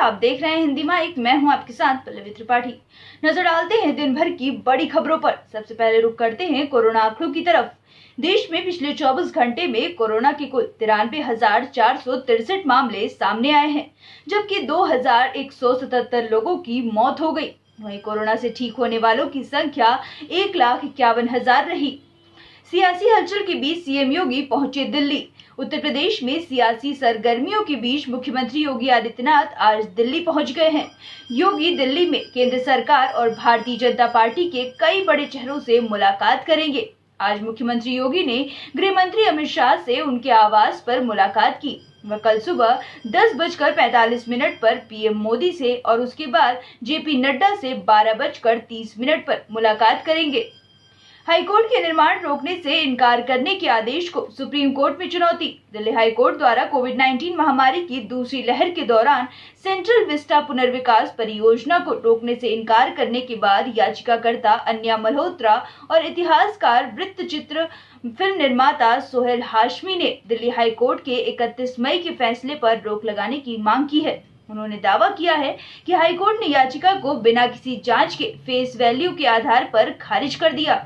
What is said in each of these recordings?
आप देख रहे हैं हिंदी माइक। मैं हूं आपके साथ पल्लवी त्रिपाठी। नजर डालते हैं दिन भर की बड़ी खबरों पर। सबसे पहले रुख करते हैं कोरोना आंकड़ों की तरफ। देश में पिछले 24 घंटे में कोरोना के कुल 93,463 मामले सामने आए हैं, जबकि 2,177 लोगों की मौत हो गई। वहीं कोरोना से ठीक होने वालों की संख्या 1,51,000 रही। सियासी हलचल के बीच सीएम योगी पहुंचे दिल्ली। उत्तर प्रदेश में सियासी सरगर्मियों के बीच मुख्यमंत्री योगी आदित्यनाथ आज दिल्ली पहुंच गए हैं। योगी दिल्ली में केंद्र सरकार और भारतीय जनता पार्टी के कई बड़े चेहरों से मुलाकात करेंगे। आज मुख्यमंत्री योगी ने गृह मंत्री अमित शाह से उनके आवास पर मुलाकात की। वह कल सुबह 10:45 पर पीएम मोदी से और उसके बाद जेपी नड्डा से 12:30 पर मुलाकात करेंगे। हाईकोर्ट के निर्माण रोकने से इनकार करने के आदेश को सुप्रीम कोर्ट में चुनौती। दिल्ली हाईकोर्ट द्वारा कोविड-19 महामारी की दूसरी लहर के दौरान सेंट्रल विस्टा पुनर्विकास परियोजना को रोकने से इनकार करने के बाद याचिकाकर्ता अन्या मल्होत्रा और इतिहासकार वृत्तचित्र फिल्म निर्माता सोहेल हाशमी ने दिल्ली हाईकोर्ट के 31 मई के फैसले पर रोक लगाने की मांग की है। उन्होंने दावा किया है कि हाईकोर्ट ने याचिका को बिना किसी जांच के फेस वैल्यू के आधार पर खारिज कर दिया।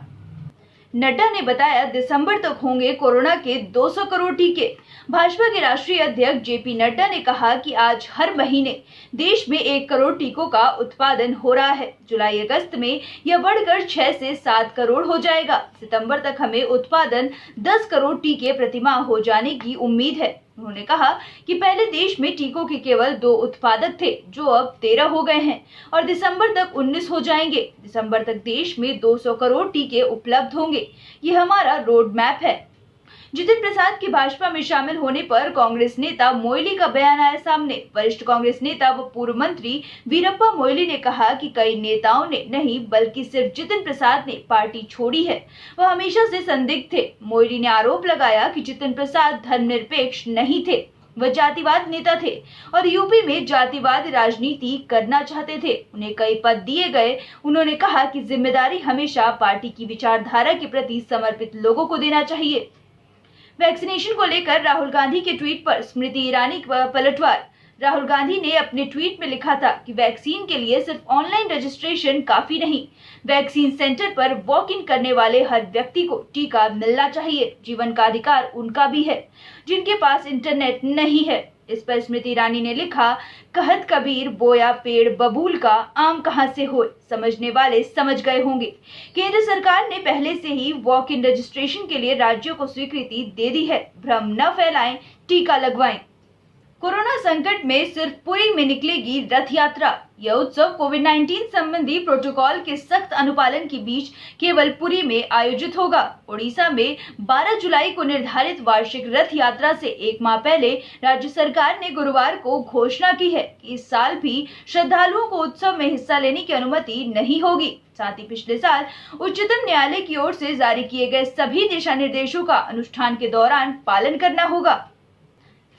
नड्डा ने बताया, दिसंबर तक होंगे कोरोना के 200 करोड़ टीके। भाजपा के राष्ट्रीय अध्यक्ष जेपी नड्डा ने कहा कि आज हर महीने देश में 1 करोड़ टीकों का उत्पादन हो रहा है। जुलाई अगस्त में यह बढ़कर 6 से 7 करोड़ हो जाएगा। सितंबर तक हमें उत्पादन 10 करोड़ टीके प्रतिमाह हो जाने की उम्मीद है। उन्होंने कहा कि पहले देश में टीकों के केवल 2 उत्पादक थे, जो अब 13 हो गए हैं और दिसंबर तक 19 हो जाएंगे। दिसंबर तक देश में 200 करोड़ टीके उपलब्ध होंगे। ये हमारा रोड मैप है। जितिन प्रसाद के भाजपा में शामिल होने पर कांग्रेस नेता मोइली का बयान आया सामने। वरिष्ठ कांग्रेस नेता व पूर्व मंत्री वीरप्पा मोइली ने कहा कि कई नेताओं ने नहीं बल्कि सिर्फ जितिन प्रसाद ने पार्टी छोड़ी है। वह हमेशा से संदिग्ध थे। मोइली ने आरोप लगाया कि जितिन प्रसाद धर्मनिरपेक्ष नहीं थे, वह जातिवाद नेता थे और यूपी में जातिवाद राजनीति करना चाहते थे। उन्हें कई पद दिए गए। उन्होंने कहा कि जिम्मेदारी हमेशा पार्टी की विचारधारा के प्रति समर्पित लोगों को देना चाहिए। वैक्सीनेशन को लेकर राहुल गांधी के ट्वीट पर स्मृति ईरानी का पलटवार। राहुल गांधी ने अपने ट्वीट में लिखा था कि वैक्सीन के लिए सिर्फ ऑनलाइन रजिस्ट्रेशन काफी नहीं, वैक्सीन सेंटर पर वॉक इन करने वाले हर व्यक्ति को टीका मिलना चाहिए। जीवन का अधिकार उनका भी है जिनके पास इंटरनेट नहीं है। इस पर स्मृति ईरानी ने लिखा, कहत कबीर बोया पेड़ बबूल का, आम कहां से होए, समझने वाले समझ गए होंगे। केंद्र सरकार ने पहले से ही वॉक इन रजिस्ट्रेशन के लिए राज्यों को स्वीकृति दे दी है। भ्रम न फैलाएं, टीका लगवाएं। कोरोना संकट में सिर्फ पुरी में निकलेगी रथ यात्रा। यह उत्सव कोविड-19 संबंधी प्रोटोकॉल के सख्त अनुपालन के बीच केवल पुरी में आयोजित होगा। ओडिशा में 12 जुलाई को निर्धारित वार्षिक रथ यात्रा से 1 माह पहले राज्य सरकार ने गुरुवार को घोषणा की है कि इस साल भी श्रद्धालुओं को उत्सव में हिस्सा लेने की अनुमति नहीं होगी। साथ ही पिछले साल उच्चतम न्यायालय की ओर से जारी किए गए सभी दिशा निर्देशों का अनुष्ठान के दौरान पालन करना होगा।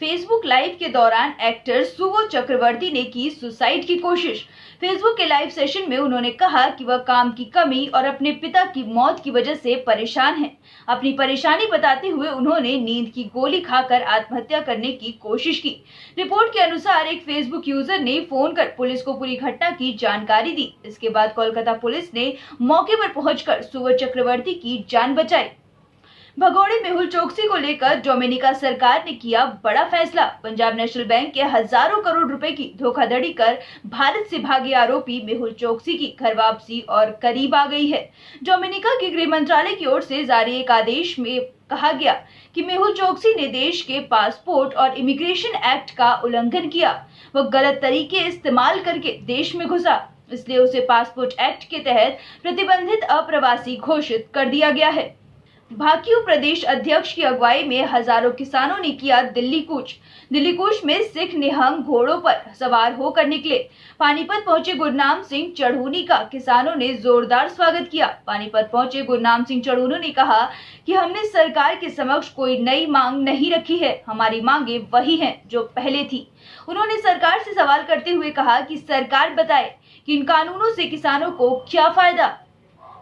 फेसबुक लाइव के दौरान एक्टर सुवो चक्रवर्ती ने की सुसाइड की कोशिश। फेसबुक के लाइव सेशन में उन्होंने कहा कि वह काम की कमी और अपने पिता की मौत की वजह से परेशान हैं। अपनी परेशानी बताते हुए उन्होंने नींद की गोली खाकर आत्महत्या करने की कोशिश की। रिपोर्ट के अनुसार एक फेसबुक यूजर ने फोन कर पुलिस को पूरी घटना की जानकारी दी। इसके बाद कोलकाता पुलिस ने मौके पर पहुंचकर सुवो चक्रवर्ती की जान बचाई। भगोड़े मेहुल चोकसी को लेकर डोमिनिका सरकार ने किया बड़ा फैसला। पंजाब नेशनल बैंक के हजारों करोड़ रुपए की धोखाधड़ी कर भारत से भागे आरोपी मेहुल चोकसी की घर वापसी और करीब आ गई है। डोमिनिका के गृह मंत्रालय की ओर से जारी एक आदेश में कहा गया कि मेहुल चोकसी ने देश के पासपोर्ट और इमिग्रेशन एक्ट का उल्लंघन किया। वह गलत तरीके इस्तेमाल करके देश में घुसा, इसलिए उसे पासपोर्ट एक्ट के तहत प्रतिबंधित अप्रवासी घोषित कर दिया गया है। भाकियू प्रदेश अध्यक्ष की अगुवाई में हजारों किसानों ने किया दिल्ली कूच। दिल्ली कूच में सिख निहंग घोड़ों पर सवार होकर निकले। पानीपत पहुंचे गुरनाम सिंह चढ़ूनी का किसानों ने जोरदार स्वागत किया। पानीपत पहुंचे गुरनाम सिंह चढ़ूनी ने कहा कि हमने सरकार के समक्ष कोई नई मांग नहीं रखी है, हमारी मांगे वही हैं जो पहले थी। उन्होंने सरकार से सवाल करते हुए कहा कि सरकार बताए कि इन कानूनों से किसानों को क्या फायदा।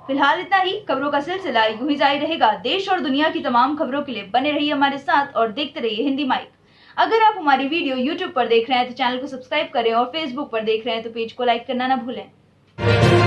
फिलहाल इतना ही। खबरों का सिलसिला यूं ही जारी रहेगा। देश और दुनिया की तमाम खबरों के लिए बने रहिए हमारे साथ और देखते रहिए हिंदी माइक। अगर आप हमारी वीडियो YouTube पर देख रहे हैं तो चैनल को सब्सक्राइब करें और Facebook पर देख रहे हैं तो पेज को लाइक करना ना भूलें।